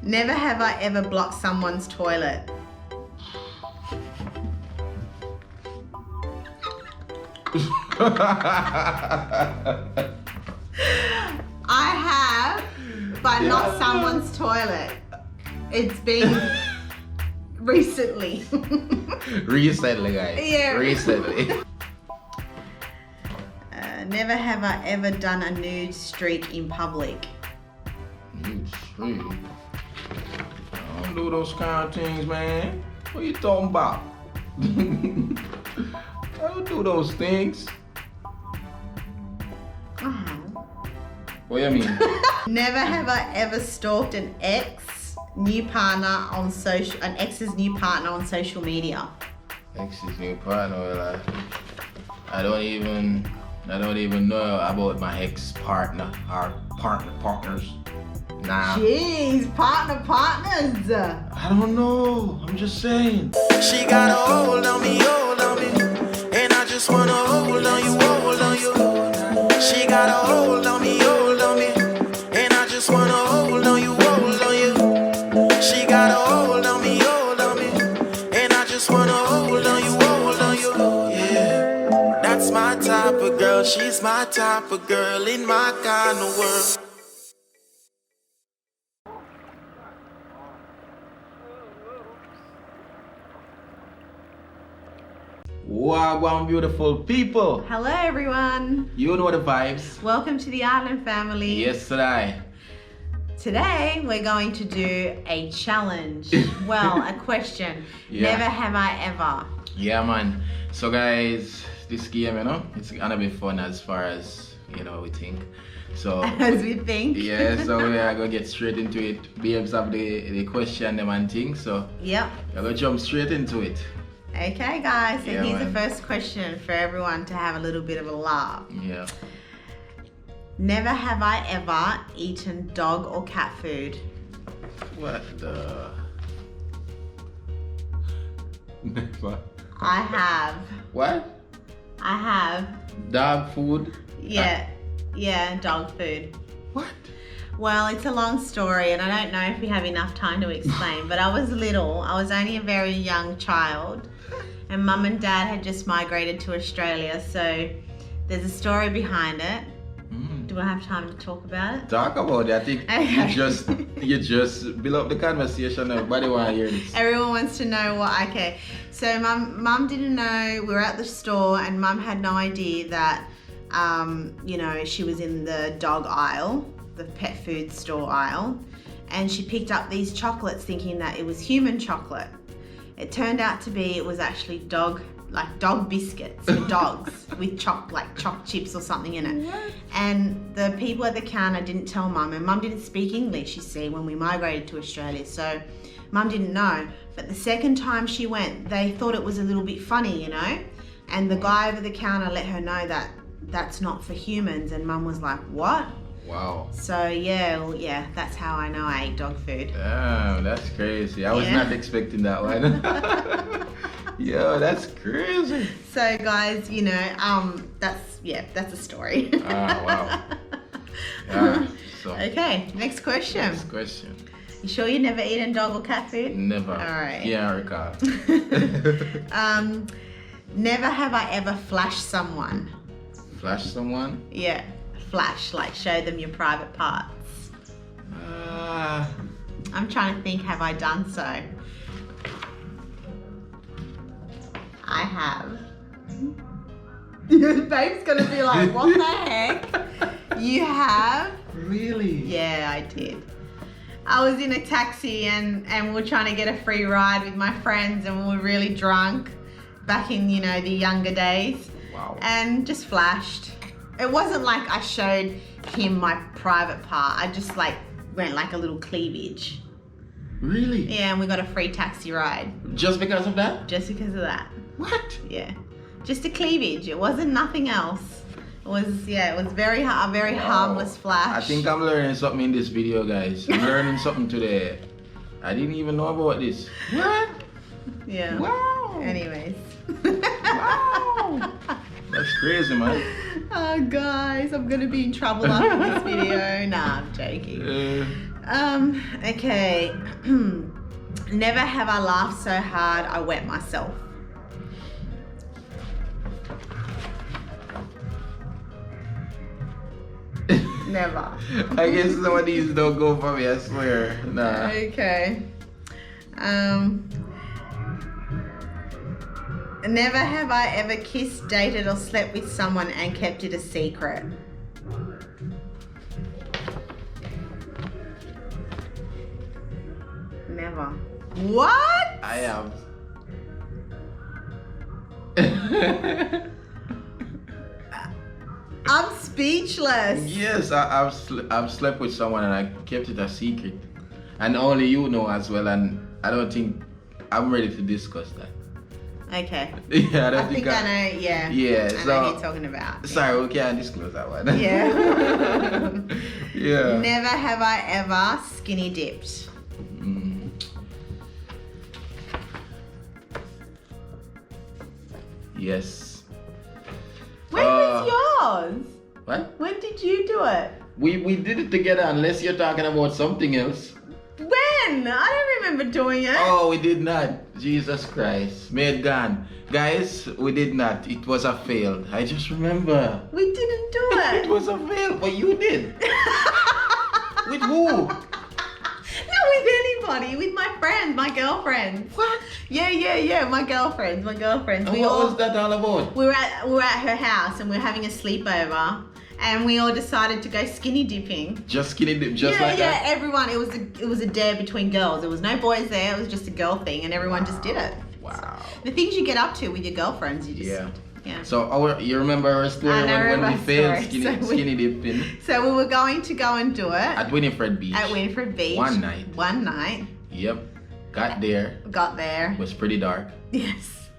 Never have I ever blocked someone's toilet. I have, but not someone's toilet. It's been recently. Recently, guys. Yeah. Recently. Never have I ever done a nude streak in public. Nude streak? I don't do those kind of things, man. What you talking about? I don't do those things. What do you mean? Never have I ever stalked an ex's new partner on social media. Ex's new partner, well, I don't even know about my ex-partner or partners. Nah. Jeez, partners. I don't know. I'm just saying. She got a hold on me, and I just wanna hold on you, hold on you. She got a hold on me, and I just wanna hold on you, hold on you. She got a hold on me, and I just wanna hold on you, hold on you. Yeah, that's my type of girl. She's my type of girl in my kind of world. Wow, beautiful people. Hello everyone. You know the vibes. Welcome to the Island family. Yes, today. Today we're going to do a challenge. Well, a question. Yeah. Never have I ever. Yeah, man. So guys, this game, it's gonna be fun as far as, we think. So As we think. yeah, so we are gonna get straight into it. Babes have the question them and things, so Yep. we're gonna jump straight into it. Okay guys, so Yeah, here's man. the first question for everyone to have a little bit of a laugh. Yeah. Never have I ever eaten dog or cat food. What the? Never. I have. What? I have. Dog food? Yeah, dog food. What? Well, it's a long story and I don't know if we have enough time to explain, but I was little. I was only a very young child and Mum and Dad had just migrated to Australia, so there's a story behind it. Do I have time to talk about it? Talk about it. I think Okay. you just build up the conversation. Everybody want to hear this. Everyone wants to know what. Okay, so Mum didn't know. We were at the store and Mum had no idea that she was in the dog aisle, the pet food store aisle, and she picked up these chocolates thinking that it was human chocolate. It turned out to be it was actually dog biscuits for dogs with choc chips or something in it. What? And the people at the counter didn't tell Mum, and Mum didn't speak English, you see, when we migrated to Australia, so Mum didn't know. But the second time she went, they thought it was a little bit funny, and the guy over the counter let her know that that's not for humans, and Mum was like, what? Wow. So yeah, that's how I know I ate dog food. Damn, that's crazy. I was Yeah. not expecting that one. Yo, that's crazy. So guys, that's a story. Wow. Yeah. So Okay, next question. next question. You sure you never eaten dog or cat food? Never. All right. Yeah, I recall. Never have I ever flashed someone. Flash someone? Yeah, flash, like show them your private parts. I'm trying to think, have I done so? I have. Babe's gonna be like, what the heck? You have? Really? Yeah, I did. I was in a taxi and we were trying to get a free ride with my friends and we were really drunk back in, the younger days. Wow. And just flashed. It wasn't like I showed him my private part. I just went like a little cleavage. Really? Yeah, and we got a free taxi ride Just because of that? just because of that. What? Yeah, just a cleavage. It wasn't nothing else. It was a very harmless flash. I think I'm learning something in this video, guys. I'm learning something today. I didn't even know about this. What? Yeah. Wow. Anyways. Wow. That's crazy, man. Oh guys, I'm gonna be in trouble after this video. Nah, I'm joking. Okay. Never have I laughed so hard I wet myself. Never. I guess some of these don't go for me, I swear. Nah. Okay. Never have I ever kissed, dated, or slept with someone and kept it a secret. Never. What? I have. I'm speechless. Yes, I've slept with someone and I kept it a secret. And only you know as well, and I don't think I'm ready to discuss that. Okay. Yeah, I think I know, yeah. Yeah, I so, know who you're talking about. Sorry, we can't disclose that one. Yeah. Yeah. Never have I ever skinny dipped. Mm. Yes. When was yours? What? When did you do it? We did it together unless you're talking about something else. When? I don't remember doing it. Oh, we did not. Jesus Christ. Made gone. Guys, we did not. It was a fail. I just remember. We didn't do It it. was a fail, but you did. With who? Not with anybody. With my friends, my girlfriends. What? Yeah. My girlfriends. And what was that all about? We were at her house and we were having a sleepover. And we all decided to go skinny dipping. Just skinny dip, just like yeah, that? everyone. It was a dare between girls. There was no boys there. It was just a girl thing, and everyone just did it. Wow. The things you get up to with your girlfriends, you just yeah. So you remember our story I know when we my failed story. skinny dipping So we were going to go and do it at Winifred Beach. at Winifred Beach. One night. Yep. Got there. Got there. It was pretty dark. Yes.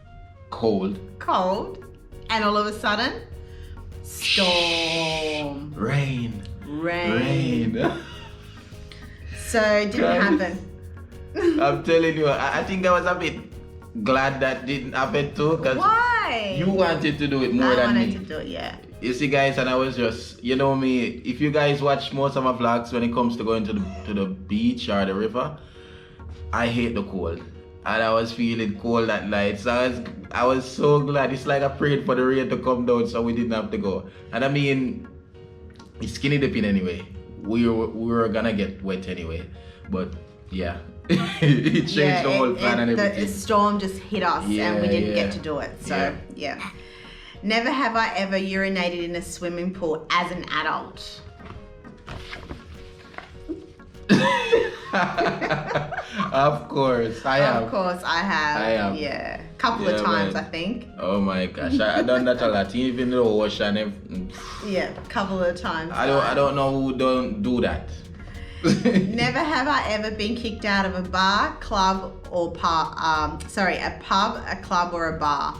Cold. Cold. And all of a sudden, storm. Rain. So it didn't happen. I'm telling you, I think I was a bit glad that didn't happen too. Cause Why? you wanted to do it more I than me. wanted to do it, yeah. You see, guys, and I was just, you know me, if you guys watch most of my vlogs when it comes to going to the beach or the river, I hate the cold. And I was feeling cold that night. So I was so glad. It's like I prayed for the rain to come down so we didn't have to go. And I mean, it's skinny dipping anyway. We were gonna get wet anyway. But yeah. It changed the whole plan and everything. The storm just hit us and we didn't get to do it. So yeah. Never have I ever urinated in a swimming pool as an adult. Of course, I have. Of course, I have. I have. Yeah, couple of times, I think. Oh my gosh, I done that a lot. Even in the ocean. Yeah, couple of times. I don't know who don't do that. Never have I ever been kicked out of a bar, club, or a pub, a club, or a bar.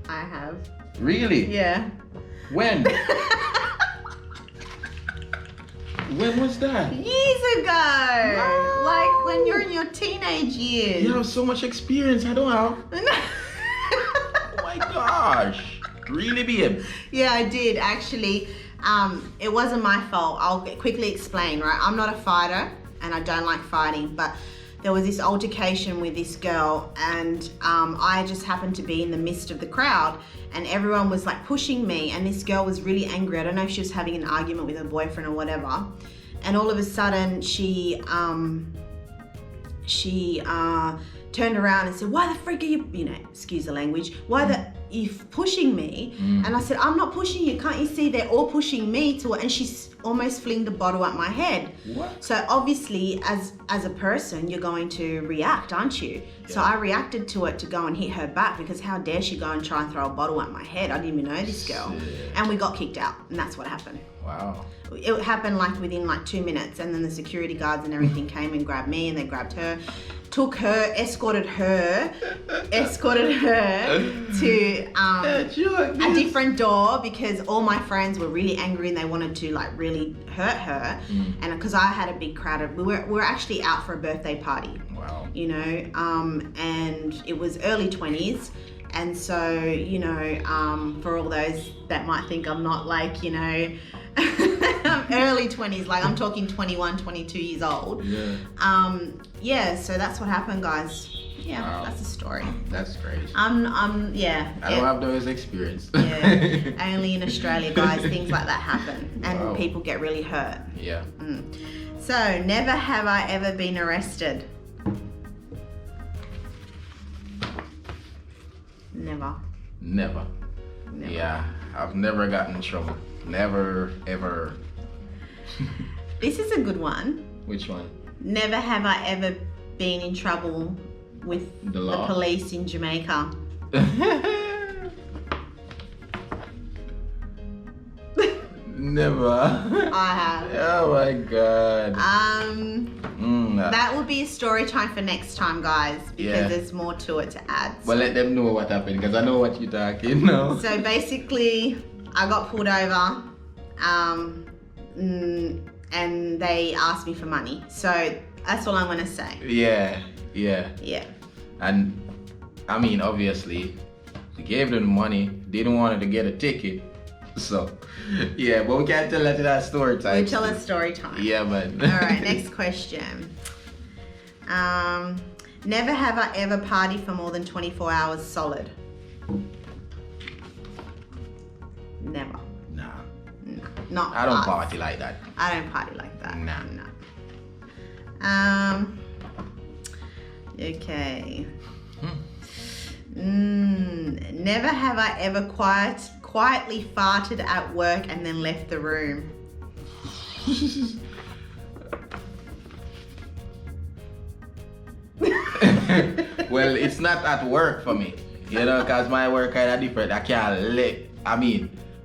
I have. Really? Yeah. When? When was that? Years ago. No. Like when you're in your teenage years. You have so much experience. I don't have. Oh my gosh. Really, babe? Yeah, I did actually. It wasn't my fault. I'll quickly explain, right? I'm not a fighter and I don't like fighting, but there was this altercation with this girl and I just happened to be in the midst of the crowd and everyone was like pushing me and this girl was really angry. I don't know if she was having an argument with her boyfriend or whatever. And all of a sudden she turned around and said, why the freak are you, excuse the language, why the, you pushing me? And I said, I'm not pushing you, can't you see they're all pushing me to it? And she's almost flinged a bottle at my head. What? So obviously as a person, you're going to react, aren't you? Yeah. So I reacted to it to go and hit her back because how dare she go and try and throw a bottle at my head? I didn't even know this girl. And we got kicked out and that's what happened. Wow. It happened like within like 2 minutes and then the security guards and everything came and grabbed me and they grabbed her, took her, escorted her to a different door because all my friends were really angry and they wanted to like really hurt her. And because I had a big crowd of, we were actually out for a birthday party. Wow. And it was early 20s. And so, for all those that might think I'm not like, early 20s, like I'm talking 21, 22 years old. Yeah. So that's what happened, guys. Yeah, Wow. that's the story. That's crazy. Yeah. I don't have those experience. Yeah, only in Australia, guys, things like that happen, and Wow. people get really hurt. Yeah. So, never have I ever been arrested. Never. Never. Yeah, I've never gotten in trouble. Never, ever. This is a good one. Which one? Never have I ever been in trouble with The law? police in Jamaica. Never. I have. Oh my god. That will be a story time for next time, guys, because Yeah. there's more to it to add. Well, let them know what happened, because I know what you're talking now. So basically, I got pulled over, and they asked me for money. So that's all I'm gonna say. Yeah. Yeah. And I mean, obviously, we gave them the money, didn't want her to get a ticket. So, yeah, but we can't tell that to that story time. We tell a story time. Yeah, man. All right, next question. Never have I ever partied for more than 24 hours solid. Never. Nah. No, not I don't us. party like that. I don't party like that. Nah. No. Okay. Never have I ever quietly farted at work and then left the room. Well, it's not at work for me, you know, because my work kind of different. I can't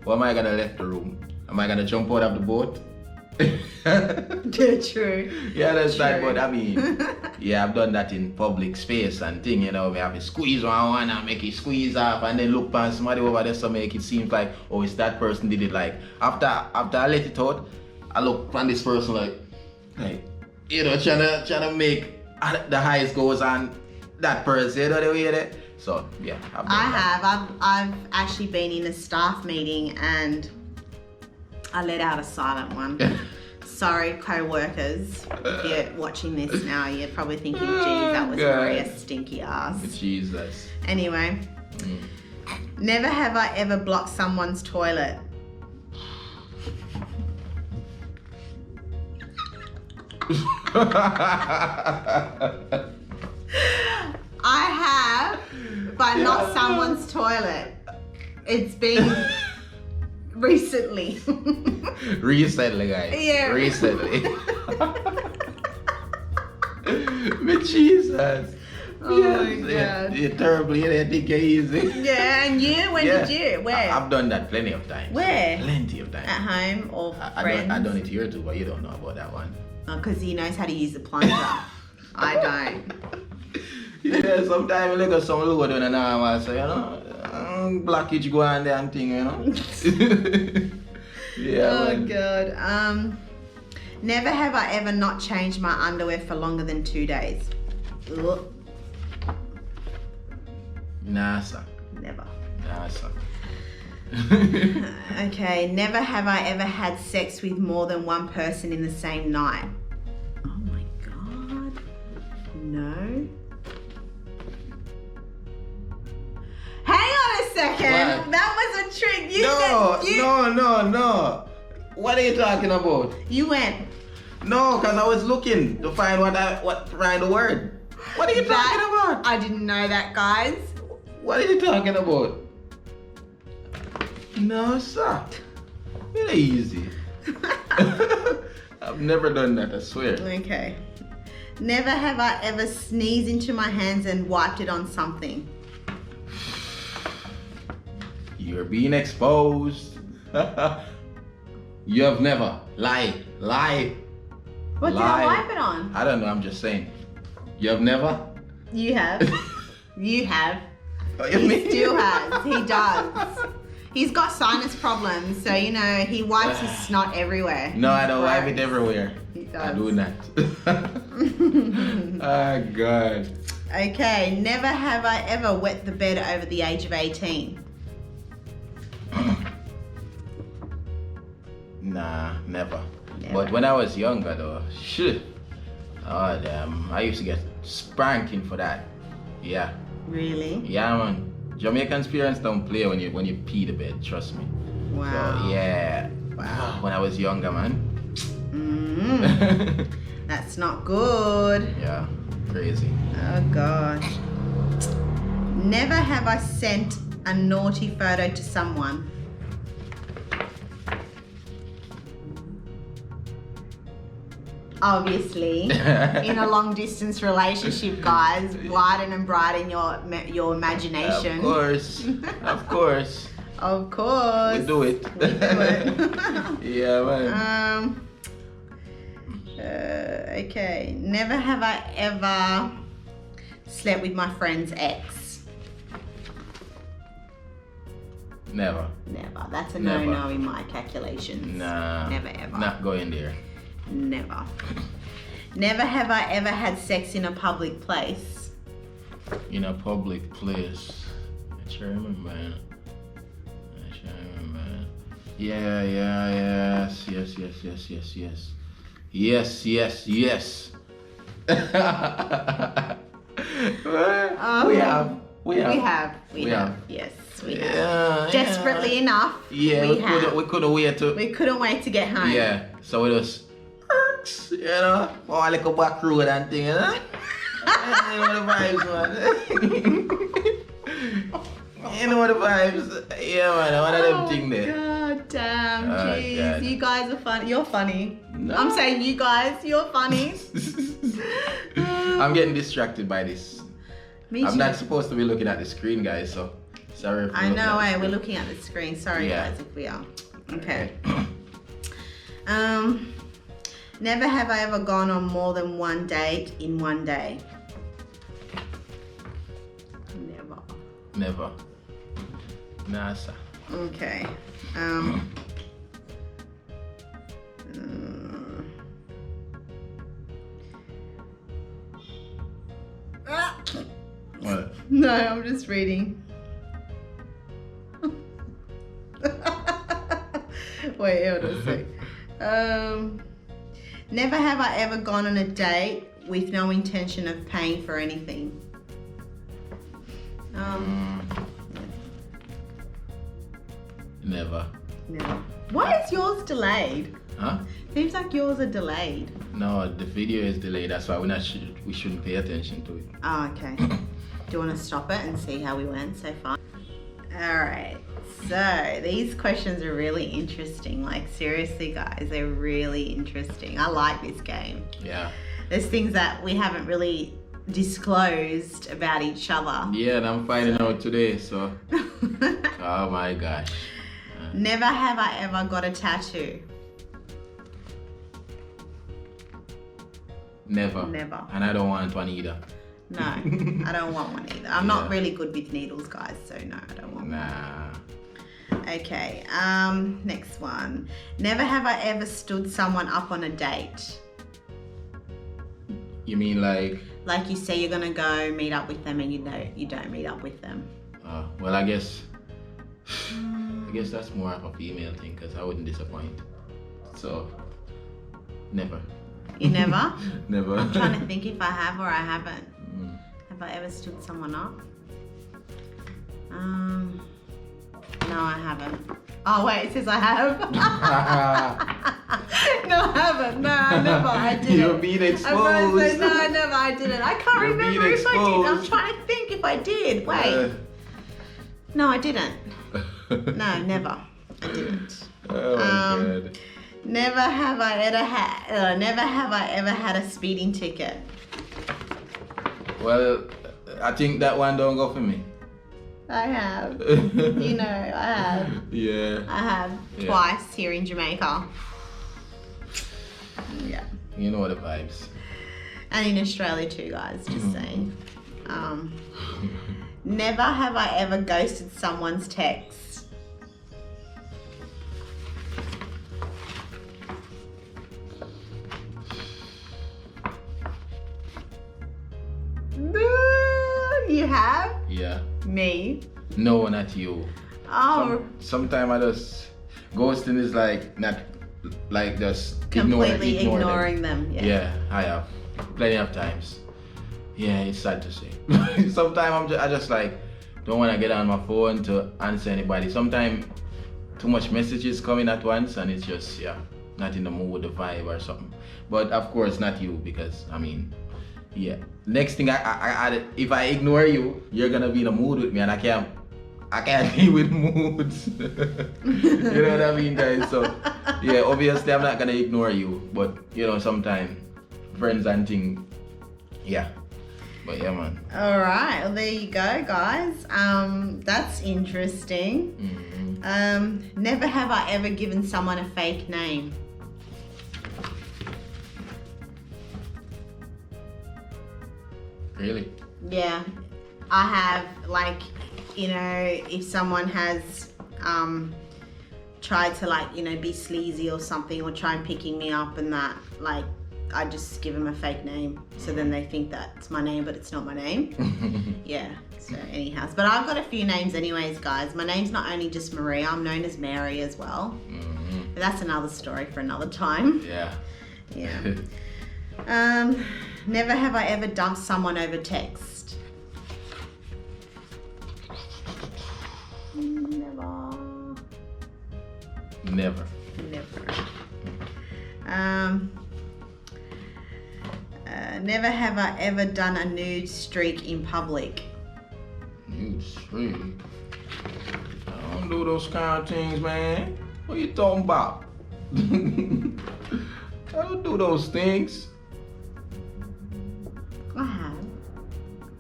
what am I gonna left the room? Am I gonna jump out of the boat? True. Yeah, that's True. right, but I mean, yeah, I've done that in public space and thing, you know, we have a squeeze one and make it squeeze off and then look past somebody over there, so make it seem like, oh, it's that person did it. Like, after I let it out, I look on this person like, you know, trying to make the highs goes on that person, you know the way that. So yeah, I've actually been in a staff meeting and I let out a silent one. Sorry, co-workers, if you're watching this now, you're probably thinking, geez, that was Maria's stinky ass. Jesus. Anyway, never have I ever blocked someone's toilet. I have, but not someone's toilet. It's been recently. Recently, guys. Yeah. Recently. But Jesus. Oh my God. You're terrible. You didn't think you're easy. Yeah, and you? When did you? Where? I've done that plenty of times. Where? Plenty of times. At home or friends? I done it here too, but you don't know about that one. Because he knows how to use the plunger. I don't. Yeah, sometimes you look at some logo doing an arm and say, you know, blockage go on there and thing, you know. Yeah. Oh man. God. Never have I ever not changed my underwear for longer than 2 days. Ugh. Nah, sir. Never. Nah, sir. Okay, never have I ever had sex with more than one person in the same night. Oh my God. No. Hang on a second. What? That was a trick. You No. What are you talking about? You went. No, because I was looking to find find the word. What are you talking about? I didn't know that, guys. What are you talking about? No, sir. It's easy. I've never done that, I swear. Okay. Never have I ever sneezed into my hands and wiped it on something. You're being exposed. You have never. Lie. What did I wipe it on? I don't know, I'm just saying. You have never? You have. You have. What you He mean? still has. He does. He's got sinus problems, so you know he wipes his snot everywhere. No, I don't wipe it Gross. everywhere. He does. I do not. Oh, God. Okay, never have I ever wet the bed over the age of 18. Nah, never. Never. But when I was younger though, shit. Oh damn, I used to get spanking for that. Yeah. Really? Yeah, man. Jamaicans parents don't play when you pee the bed, trust me. Wow. So yeah. Wow. When I was younger, man. That's not good. Yeah, crazy. Oh gosh. Never have I sent a naughty photo to someone. Obviously, in a long distance relationship, guys, widen and brighten your imagination. Of course. Of course. Of course. We do it. We do it. Yeah, man. Okay. Never have I ever slept with my friend's ex. Never. Never. That's a Never. no-no in my calculations. Nah. Never ever. Not going there. Never. Never have I ever had sex in a public place. In a public place. I try to remember. Yeah, yes. Yes. We have. Yes, we Yeah, have. Desperately enough. Yeah, we couldn't wait to. We couldn't wait to get home. Yeah, so it was, you know, more like a back road and thing, you know. You know the vibes, man. You know the vibes. Yeah, man, one of them thing there. God damn, jeez. God. You guys are funny. You're funny. No. I'm saying you guys, you're funny. I'm getting distracted by this. Me I'm too. not supposed to be looking at the screen, guys, so sorry if I you're know, looking at the we're screen. looking at the screen. Sorry, Yeah. guys, if we are. Okay. Never have I ever gone on more than one date in one day. Never. Nah, sir. Okay. What? No, I'm just reading. Wait, hold on a sec. Never have I ever gone on a date with no intention of paying for anything. Never. No. Why is yours delayed? Huh? Seems like yours are delayed. No, the video is delayed. That's why we shouldn't pay attention to it. Oh, okay. Do you want to stop it and see how we went so far? Alright, so these questions are really interesting. Like, seriously, guys, they're really interesting. I like this game. Yeah. There's things that we haven't really disclosed about each other. Yeah, and I'm finding out today, so. Oh my gosh. Never have I ever got a tattoo. Never. Never. And I don't want one either. No, I don't want one either. I'm not really good with needles, guys, so no, I don't want one. Nah. Okay, next one. Never have I ever stood someone up on a date. You mean like? Like you say you're gonna go meet up with them and you don't meet up with them. Well, I guess that's more of a female thing because I wouldn't disappoint. So, never. You never? Never. I'm trying to think if I have or I haven't. Have I ever stood someone up? No, I haven't. Oh wait, it says I have. No, I haven't. No, I never. I didn't. You're being exposed. No, I never. I didn't. I can't You're remember being if I did. I'm exposed. trying to think if I did. Wait. No, I didn't. No, never. I didn't. Oh my God. Never have I ever had a speeding ticket. Well, I think that one don't go for me. I have. You know, I have. Yeah. I have twice here in Jamaica. Yeah. You know the vibes. And in Australia too, guys, just saying. Never have I ever ghosted someone's text. You have? Yeah. Me? No, not you. Oh. Sometimes I just ghosting is like not like just Completely ignore ignoring them. Yeah, I have plenty of times. Yeah, it's sad to say. Sometimes I just like don't want to get on my phone to answer anybody. Sometimes too much messages coming at once, and it's just not in the mood, the vibe or something. But of course, not you, because I mean, next thing I if I ignore you, you're gonna be in a mood with me, and I can't deal with moods. You know what I mean, guys? So obviously I'm not gonna ignore you, but sometimes friends and things, but man. All right, well, there you go, guys. That's interesting. Never have I ever given someone a fake name. Really? Yeah, I have, like, if someone has tried to be sleazy or something, or try and picking me up and that, like, I just give them a fake name, so then they think that it's my name, but it's not my name. So anyhow, but I've got a few names anyways, guys. My name's not only just Maria, I'm known as Mary as well. But that's another story for another time. Never have I ever dumped someone over text. Never. Never have I ever done a nude streak in public. Nude streak? I don't do those kind of things, man. What are you talking about? I don't do those things. I have.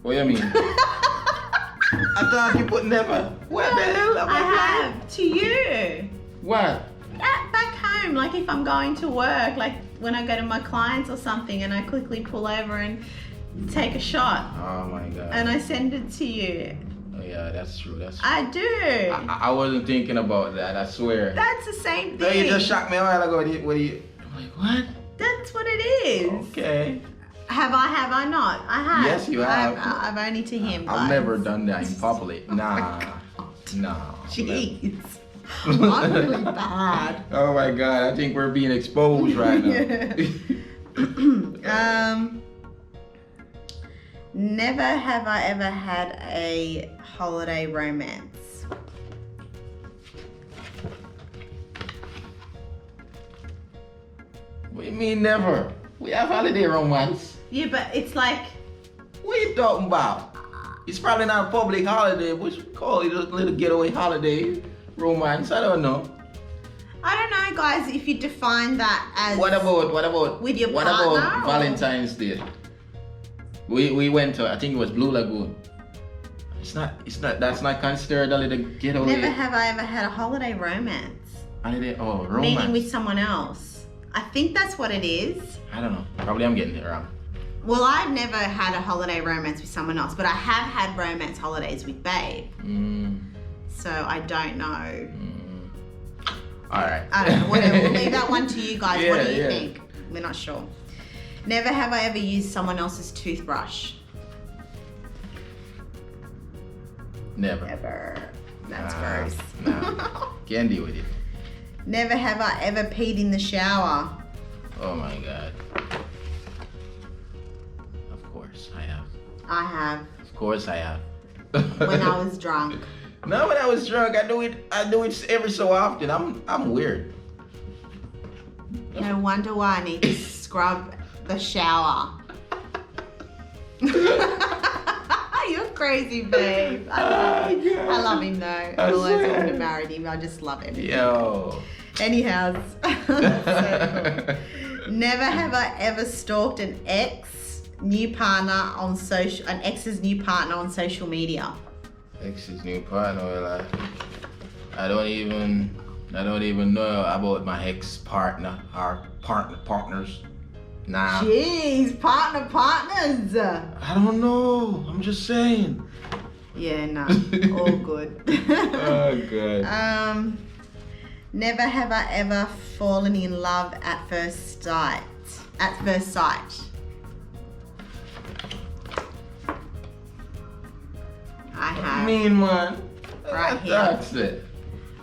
What do you mean? I thought you put never. What the hell? I have to you. What? Back home, like if I'm going to work, like when I go to my clients or something, and I quickly pull over and take a shot. Oh my God. And I send it to you. Oh yeah, that's true. I do. I wasn't thinking about that. I swear. That's the same thing. No, you just shocked me a while ago. What do you? I'm like, what? That's what it is. Okay. Have I not? I have. Yes, you have. I've only to him. I've never done that in public. Nah. Jeez. I'm really bad. Oh my God, I think we're being exposed right now. Never have I ever had a holiday romance. What do you mean never? We have holiday romance. Yeah, but it's like... What are you talking about? It's probably not a public holiday. What you call it? A little getaway holiday romance. I don't know. I don't know, guys, if you define that as... What about with your what partner, about Valentine's Day? We went to, I think it was Blue Lagoon. It's not, that's not considered a little getaway. Never have I ever had a holiday romance. Holiday, romance. Meeting with someone else. I think that's what it is. I don't know. Probably I'm getting it wrong. Well, I've never had a holiday romance with someone else, but I have had romance holidays with Babe. So I don't know. All right. I don't know. Whatever. We'll leave that one to you guys. What do you Yeah. think? We're not sure. Never have I ever used someone else's toothbrush. Never. Ever. That's gross. Nah. Can't deal with it. Never have I ever peed in the shower. Oh my God. Of course I have. I have. Of course I have. When I was drunk. No, when I was drunk, I do it every so often. I'm weird. No wonder why I need to scrub the shower. You're crazy, babe. I love him though. I always wanted to marry him. I just love him. Yo. Anyhow, so cool. Never have I ever stalked an ex's new partner on social media. Ex's new partner. Well, I don't even know about my ex partner or partners. Nah. Jeez, partners. I don't know. I'm just saying. Yeah, no, all good. Oh, good. Never have I ever fallen in love at first sight. I have. Mean man. Right here. That's it.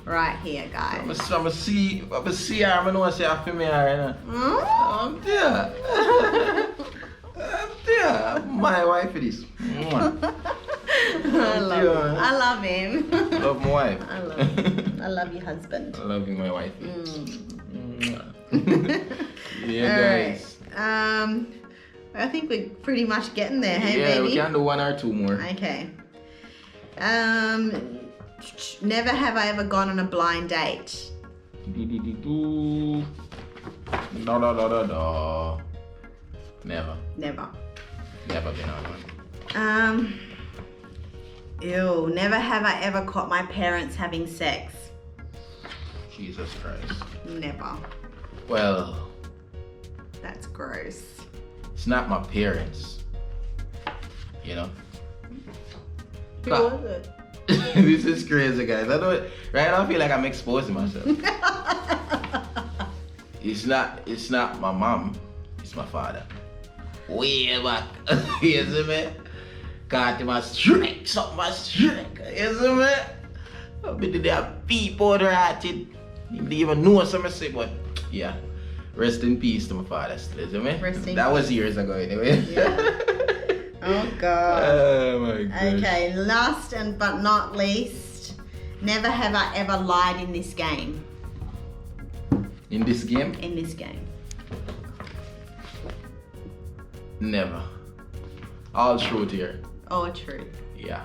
right here, guys. I'm a see her, I know I say I feel me her, you know. I'm there. I'm there. My wife it is. I love him. Love my wife. I love him. I love your husband. I love you, my wife. Yeah, All guys. right. I think we're pretty much getting there, hey, Yeah, baby? we can do one or two more. Okay. Never have I ever gone on a blind date. No. Never. Never. Never been on one. Ew. Never have I ever caught my parents having sex. Jesus Christ. Never. Well, That's gross. it's not my parents. You know? Who But- was it? This is crazy, guys. I don't. Right now, I feel like I'm exposing myself. It's not my mom. It's my father. Way back. You see me? Caught him a strike. Something a strike. You see me? I bet they have people that at it. He didn't even know something say, but yeah. Rest in peace to my father still, you see me? Rest in That was years ago anyway. Yeah. Oh God. Oh my God. Okay, last but not least, never have I ever lied in this game. In this game? In this game. Never. All truth here. Oh, true. Yeah.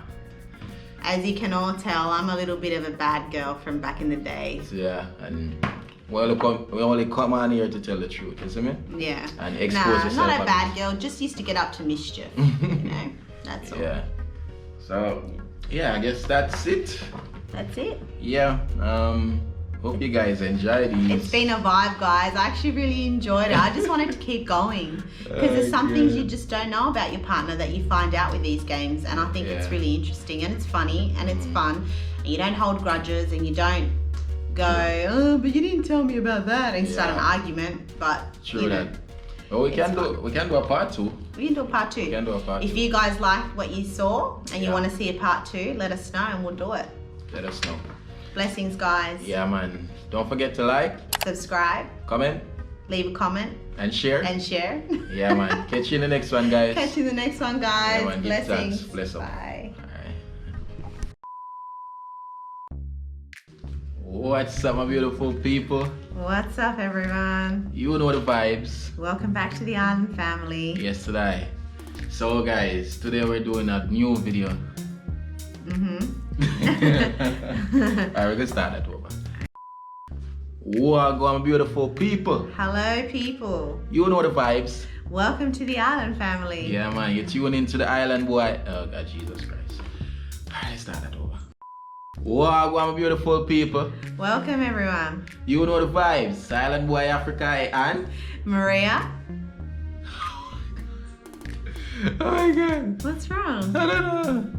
As you can all tell, I'm a little bit of a bad girl from back in the day. So, yeah, and we only come on here to tell the truth, you see me? Yeah. And expose Nah, yourself. not a and- bad girl. Just used to get up to mischief. You know, that's all. Yeah. So, yeah, I guess that's it. That's it. Yeah. Hope you guys enjoy these. It's been a vibe, guys. I actually really enjoyed it. I just wanted to keep going because there's some things you just don't know about your partner that you find out with these games, and I think it's Yeah. really interesting and it's funny and it's fun. And you don't hold grudges and you don't go, oh, but you didn't tell me about that, and start an Yeah. argument. But True you know, that. Well, we can do a part 2. we can do a part 2. We can do a part If 2. you guys liked what you saw and you Yeah. want to see a part 2, let us know and we'll do it. Let us know. Blessings, guys. Yeah, man. Don't forget to like, Subscribe, comment, leave a comment, and share. and share. Yeah, man. Catch you in the next one, guys. Catch you in the next one, guys. Yeah, man. Give Blessings. thanks. Bless up. Bye. What's up, my beautiful people? What's up, everyone? You know the vibes. Welcome back to the Island family. Yes, today. So, guys, today we're doing a new video. Alright, we're gonna start that over. What go on, beautiful people? Hello, people. You know the vibes. Welcome to the Island family. Yeah, man. You tune into the island, boy. Oh, God, Jesus Christ. Alright, let's start that over. What go on, beautiful people? Welcome, everyone. You know the vibes. Island boy, Africa, and. Maria, Oh my God. what's wrong? I don't know.